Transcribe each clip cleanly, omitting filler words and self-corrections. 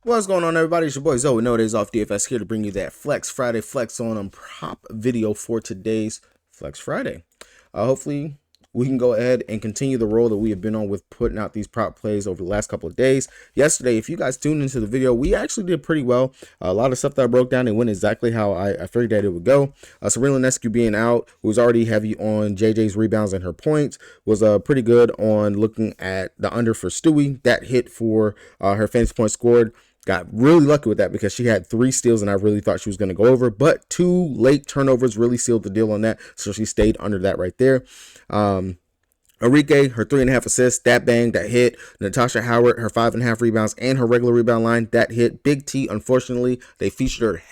What's going on, everybody? It's your boy Zoe. No Days Off DFS here to bring you that Flex Friday Flex on them prop video for today's Flex Friday. Hopefully, we can go ahead and continue the role that we have been on with putting out these prop plays over the last couple of days. Yesterday, if you guys tuned into the video, we actually did pretty well. A lot of stuff that I broke down and went exactly how I figured that it would go. Serena Nescu being out, who was already heavy on JJ's rebounds and her points, was pretty good on looking at the under for Stewie. That hit for her fantasy points scored. Got really lucky with that because she had 3 steals and I really thought she was going to go over, but 2 late turnovers really sealed the deal on that, so she stayed under that right there. Enrique, her 3.5 assists, that bang, that hit. Natasha Howard, her 5.5 rebounds and her regular rebound line, that hit. Big T, unfortunately, they featured her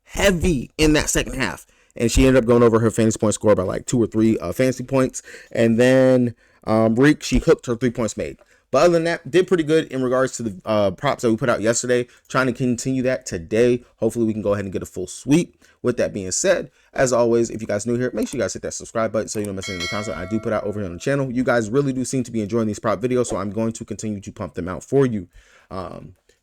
heavy in that second half, and she ended up going over her fantasy point score by like 2 or 3 fantasy points. And then Reek, she hooked her 3 points made. But other than that, did pretty good in regards to the props that we put out yesterday. Trying to continue that today. Hopefully, we can go ahead and get a full sweep. With that being said, as always, if you guys new here, make sure you guys hit that subscribe button so you don't miss any of the content I do put out over here on the channel. You guys really do seem to be enjoying these prop videos, so I'm going to continue to pump them out for you.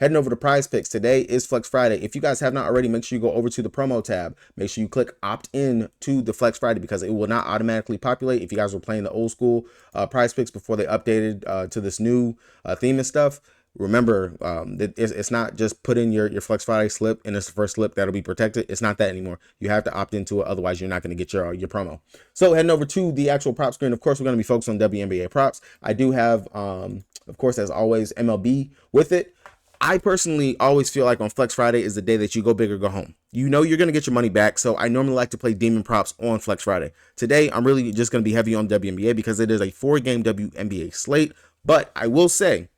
Heading over to Prizepicks. Today is Flex Friday. If you guys have not already, make sure you go over to the promo tab. Make sure you click opt in to the Flex Friday because it will not automatically populate if you guys were playing the old school Prizepicks before they updated to this new theme and stuff. Remember, it's not just put in your Flex Friday slip and it's the first slip that'll be protected. It's not that anymore. You have to opt into it. Otherwise, you're not going to get your promo. So heading over to the actual prop screen. Of course, we're going to be focused on WNBA props. I do have, of course, as always, MLB with it. I personally always feel like on Flex Friday is the day that you go big or go home. You know you're going to get your money back, so I normally like to play demon props on Flex Friday. Today, I'm really just going to be heavy on WNBA because it is a 4-game WNBA slate. But I will say,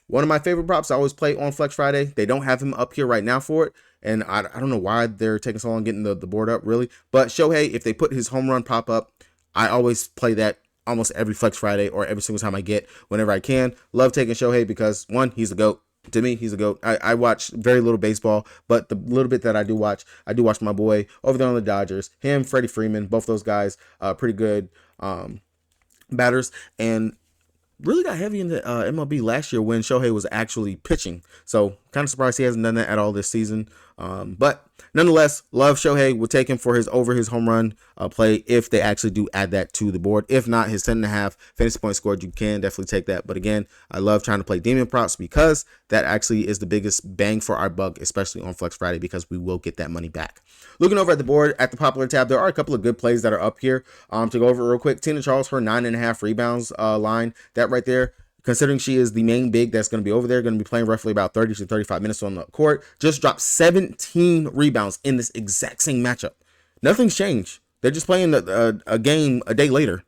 one of my favorite props I always play on Flex Friday, they don't have him up here right now for it, and I don't know why they're taking so long getting the board up, really. But Shohei, if they put his home run prop up, I always play that almost every Flex Friday or every single time I get whenever I can. Love taking Shohei because, one, he's the GOAT. To me, he's a GOAT. I watch very little baseball, but the little bit that I do watch my boy over there on the Dodgers. Him, Freddie Freeman, both those guys, pretty good batters, and really got heavy in the MLB last year when Shohei was actually pitching. So kind of surprised he hasn't done that at all this season. But nonetheless, love Shohei. We'll take him for his home run play if they actually do add that to the board. If not, his 10.5 fantasy points scored, you can definitely take that. But again, I love trying to play demon props because that actually is the biggest bang for our buck, especially on Flex Friday, because we will get that money back. Looking over at the board at the popular tab, there are a couple of good plays that are up here. To go over real quick, Tina Charles, her 9.5 rebounds line, that right there. Considering she is the main big that's going to be over there, going to be playing roughly about 30 to 35 minutes on the court, just dropped 17 rebounds in this exact same matchup. Nothing's changed. They're just playing a game a day later.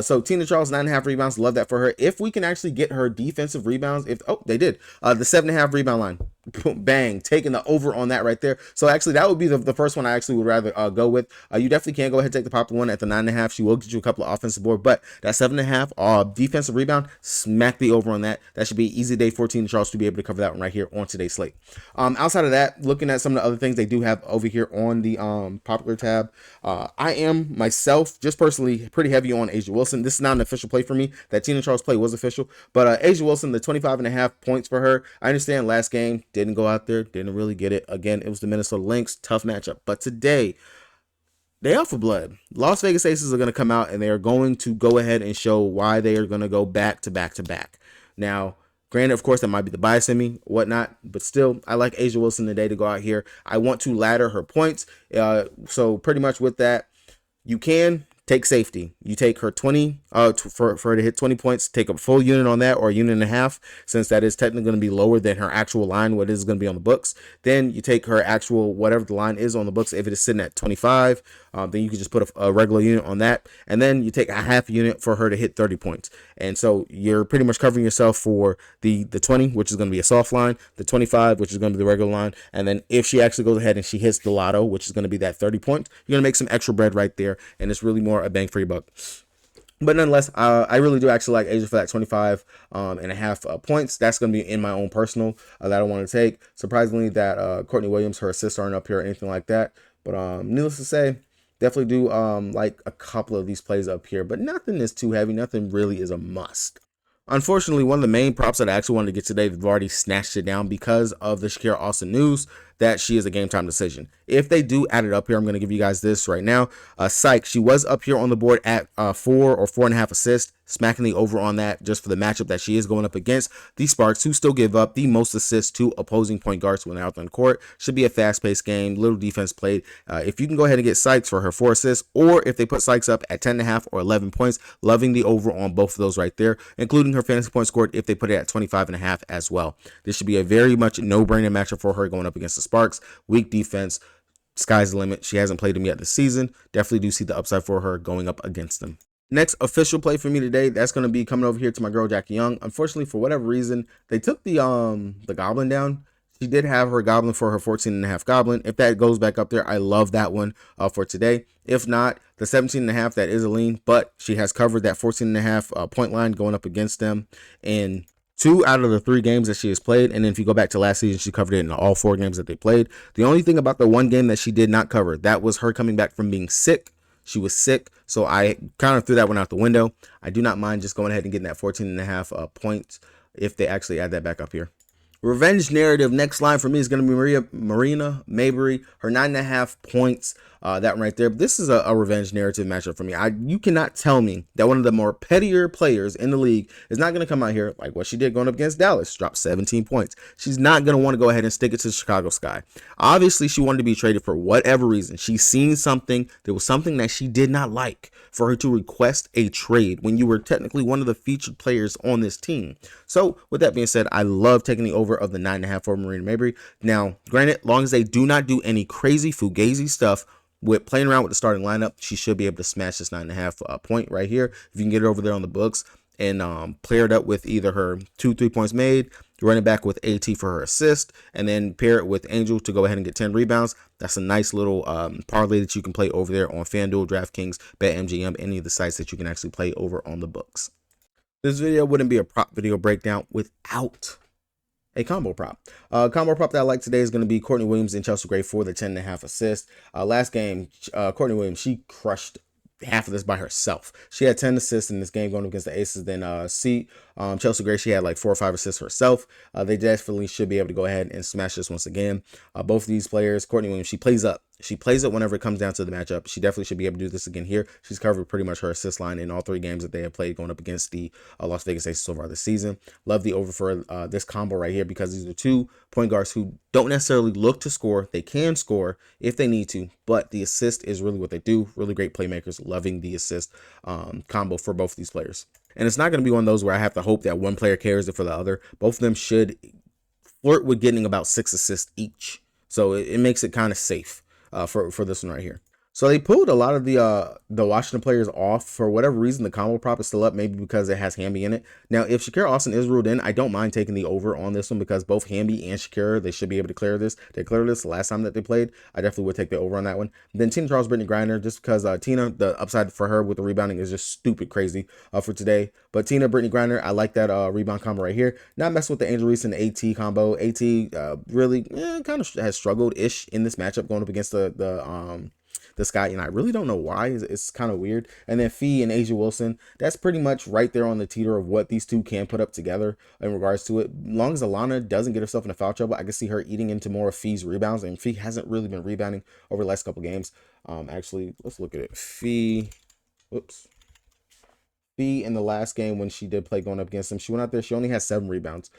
So Tina Charles, 9.5 rebounds. Love that for her. If we can actually get her defensive rebounds, they did. The 7.5 rebound line. Bang, taking the over on that right there. So actually, that would be the first one I actually would rather go with. You definitely can go ahead and take the popular one at the 9.5. She will get you a couple of offensive board, but that 7.5 defensive rebound, smack the over on that. That should be an easy day for Tina Charles to be able to cover that one right here on today's slate. Outside of that, looking at some of the other things they do have over here on the popular tab, I am myself just personally pretty heavy on A'ja Wilson. This is not an official play for me. That Tina Charles play was official, but A'ja Wilson, the 25.5 points for her. I understand last game didn't go out there, didn't really get it. Again, it was the Minnesota Lynx, tough matchup. But today, they out for blood. Las Vegas Aces are going to come out and they are going to go ahead and show why they are going to go back to back to back. Now, granted, of course, that might be the bias in me, whatnot, but still, I like A'ja Wilson today to go out here. I want to ladder her points. So pretty much with that, you can take safety. You take her 20 for her to hit 20 points, take a full unit on that, or a unit and a half, since that is technically going to be lower than her actual line, what is going to be on the books. Then you take her actual, whatever the line is on the books. If it is sitting at 25, then you can just put a regular unit on that. And then you take a half unit for her to hit 30 points. And so you're pretty much covering yourself for the 20, which is going to be a soft line, the 25, which is going to be the regular line. And then if she actually goes ahead and she hits the lotto, which is going to be that 30 points, you're going to make some extra bread right there. And it's really more a bang for your buck. But nonetheless, I really do actually like A'ja for that 25.5 points. That's going to be in my own personal that I want to take. Surprisingly, that Courtney Williams, her assists aren't up here or anything like that. But needless to say, definitely do like a couple of these plays up here. But nothing is too heavy. Nothing really is a must. Unfortunately, one of the main props that I actually wanted to get today, they've already snatched it down because of the Shakira Austin news that she is a game time decision. If they do add it up here, I'm going to give you guys this right now. Psych, she was up here on the board at 4 or 4.5 assists, smacking the over on that just for the matchup that she is going up against. The Sparks, who still give up the most assists to opposing point guards when they're out on the court. Should be a fast-paced game, little defense played. If you can go ahead and get Sykes for her 4 assists, or if they put Sykes up at 10.5 or 11 points, loving the over on both of those right there, including her fantasy points scored if they put it at 25.5 as well. This should be a very much no-brainer matchup for her going up against the Sparks. Weak defense, sky's the limit. She hasn't played them yet this season. Definitely do see the upside for her going up against them. Next official play for me today, that's going to be coming over here to my girl Jackie Young. Unfortunately, for whatever reason, they took the goblin down. She did have her goblin for her 14.5 goblin. If that goes back up there, I love that one for today. If not, the 17.5, that is a lean, but she has covered that 14.5 point line going up against them in 2 out of the 3 games that she has played. And then if you go back to last season, she covered it in all 4 games that they played. The only thing about the one game that she did not cover, that was her coming back from being sick. She was sick, so I kind of threw that one out the window. I do not mind just going ahead and getting that 14.5 points if they actually add that back up here. Revenge narrative, next line for me is going to be Marina Mabrey, her 9.5 points, that one right there. But this is a revenge narrative matchup for me. You cannot tell me that one of the more pettier players in the league is not going to come out here like what she did going up against Dallas, drop 17 points. She's not going to want to go ahead and stick it to the Chicago Sky. Obviously, she wanted to be traded for whatever reason. She's seen something. There was something that she did not like for her to request a trade when you were technically one of the featured players on this team. So with that being said, I love taking the over of the 9.5 for Marina Mabrey. Now, granted, long as they do not do any crazy fugazi stuff with playing around with the starting lineup, she should be able to smash this 9.5 point right here. If you can get it over there on the books and pair it up with either her 2 3-points made, running back with AT for her assist, and then pair it with Angel to go ahead and get 10 rebounds. That's a nice little parlay that you can play over there on FanDuel, DraftKings, BetMGM, any of the sites that you can actually play over on the books. This video wouldn't be a prop video breakdown without a combo prop. Combo prop that I like today is going to be Courtney Williams and Chelsea Gray for the 10.5 assists. Last game, Courtney Williams, she crushed half of this by herself. She had 10 assists in this game going against the Aces. Then Chelsea Gray, she had like 4 or 5 assists herself. They definitely should be able to go ahead and smash this once again. Both of these players, Courtney Williams, she plays up. She plays it whenever it comes down to the matchup. She definitely should be able to do this again here. She's covered pretty much her assist line in all 3 games that they have played going up against the Las Vegas Aces so far this season. Love the over for this combo right here because these are 2 point guards who don't necessarily look to score. They can score if they need to, but the assist is really what they do. Really great playmakers. Loving the assist combo for both of these players. And it's not going to be one of those where I have to hope that one player carries it for the other. Both of them should flirt with getting about 6 assists each. So it makes it kind of safe for this one right here. So they pulled a lot of the Washington players off for whatever reason. The combo prop is still up, maybe because it has Wnba in it. Now, if Shakira Austin is ruled in, I don't mind taking the over on this one because both Wnba and Shakira, they should be able to clear this. They cleared this the last time that they played. I definitely would take the over on that one. Then Tina Charles, Brittany Griner, just because Tina, the upside for her with the rebounding is just stupid crazy for today. But Tina, Brittany Griner, I like that rebound combo right here. Not messing with the Angel Reese and the AT combo. AT really kind of has struggled-ish in this matchup going up against this guy, and I really don't know why. It's kind of weird. And then Fee and Asia Wilson, that's pretty much right there on the teeter of what these 2 can put up together in regards to it. As long as Alana doesn't get herself into foul trouble, I can see her eating into more of Fee's rebounds, and Fee hasn't really been rebounding over the last couple games. Actually, let's look at it. Fee in the last game when she did play going up against him, she went out there, she only had 7 rebounds.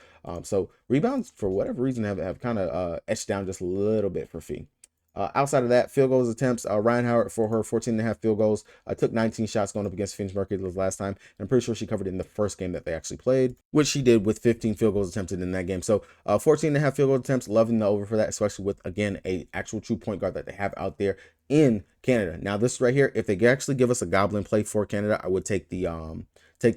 So rebounds, for whatever reason, have kind of etched down just a little bit for Fee. Outside of that, field goals attempts, Ryan Howard for her 14.5 field goals. Took 19 shots going up against Phoenix Mercury last time. I'm pretty sure she covered it in the first game that they actually played, which she did with 15 field goals attempted in that game. So 14.5 field goal attempts, loving the over for that, especially with, again, a actual true point guard that they have out there in Canada. Now, this right here, if they actually give us a goblin play for Canada, I would take the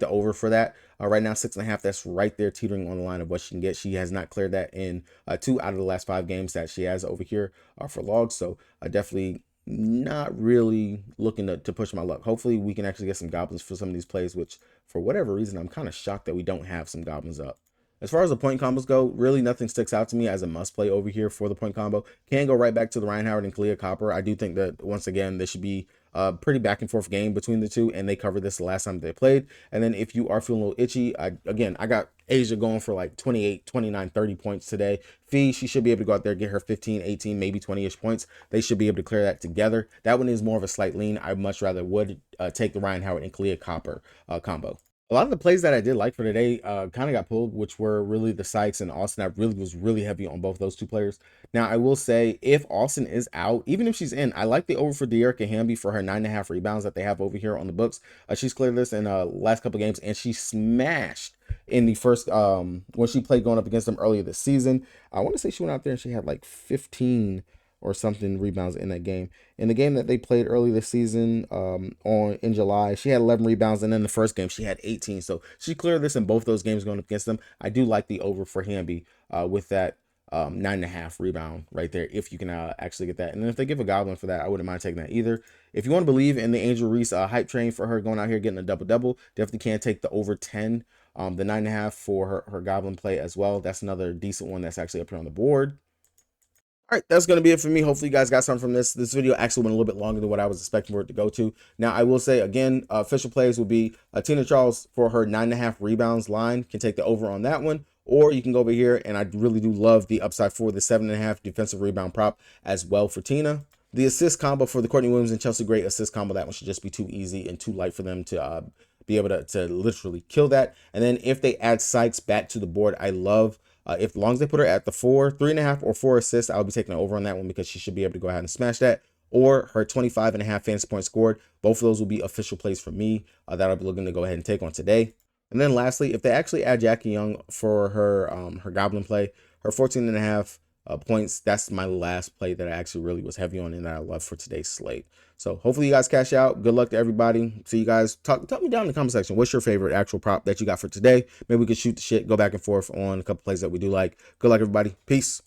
over for that. Right now, 6.5, that's right there teetering on the line of what she can get. She has not cleared that in 2 out of the last 5 games that she has over here for logs. So definitely not really looking to push my luck. Hopefully we can actually get some goblins for some of these plays, which for whatever reason, I'm kind of shocked that we don't have some goblins up. As far as the point combos go, really nothing sticks out to me as a must play over here for the point combo. Can go right back to the Ryan Howard and Kalia Copper. I do think that once again, this should be pretty back and forth game between the two, and they covered this the last time they played. And then if you are feeling a little itchy, again, I got Asia going for like 28, 29, 30 points today. Fee, she should be able to go out there, get her 15, 18, maybe 20-ish points. They should be able to clear that together. That one is more of a slight lean. I much rather would take the Ryan Howard and Kalia Copper combo. A lot of the plays that I did like for today kind of got pulled, which were really the Sykes and Austin. I really was really heavy on both those two players. Now, I will say, if Austin is out, even if she's in, I like the over for De'Erica Hamby for her 9.5 rebounds that they have over here on the books. She's cleared this in last couple games, and she smashed in the first when she played going up against them earlier this season. I want to say she went out there and she had like 15 or something rebounds in that game. In the game that they played early this season in July, she had 11 rebounds, and then the first game she had 18. So she cleared this in both those games going up against them. I do like the over for Hamby with that 9.5 rebound right there, if you can actually get that. And then if they give a goblin for that, I wouldn't mind taking that either. If you want to believe in the Angel Reese hype train for her going out here getting a double-double, definitely can take the over 10. The 9.5 for her goblin play as well. That's another decent one that's actually up here on the board. All right, that's going to be it for me. Hopefully you guys got something from this. This video actually went a little bit longer than what I was expecting for it to go to. Now, I will say, again, official plays will be Tina Charles for her 9.5 rebounds line. Can take the over on that one. Or you can go over here, and I really do love the upside for the 7.5 defensive rebound prop as well for Tina. The assist combo for the Courtney Williams and Chelsea Gray assist combo, that one should just be too easy and too light for them to be able to literally kill that. And then if they add Sykes back to the board, I love as long as they put her at the 3.5 or 4 assists, I'll be taking an over on that one because she should be able to go ahead and smash that. Or her 25.5 fantasy points scored. Both of those will be official plays for me that I'll be looking to go ahead and take on today. And then lastly, if they actually add Jackie Young for her her Goblin play, her 14.5 points, that's my last play that I actually really was heavy on and that I love for today's slate. So hopefully you guys cash out. Good luck to everybody. See you guys. Tell me down in the comment section, what's your favorite actual prop that you got for today? Maybe we could shoot the shit, go back and forth on a couple plays that we do like. Good luck, everybody. Peace.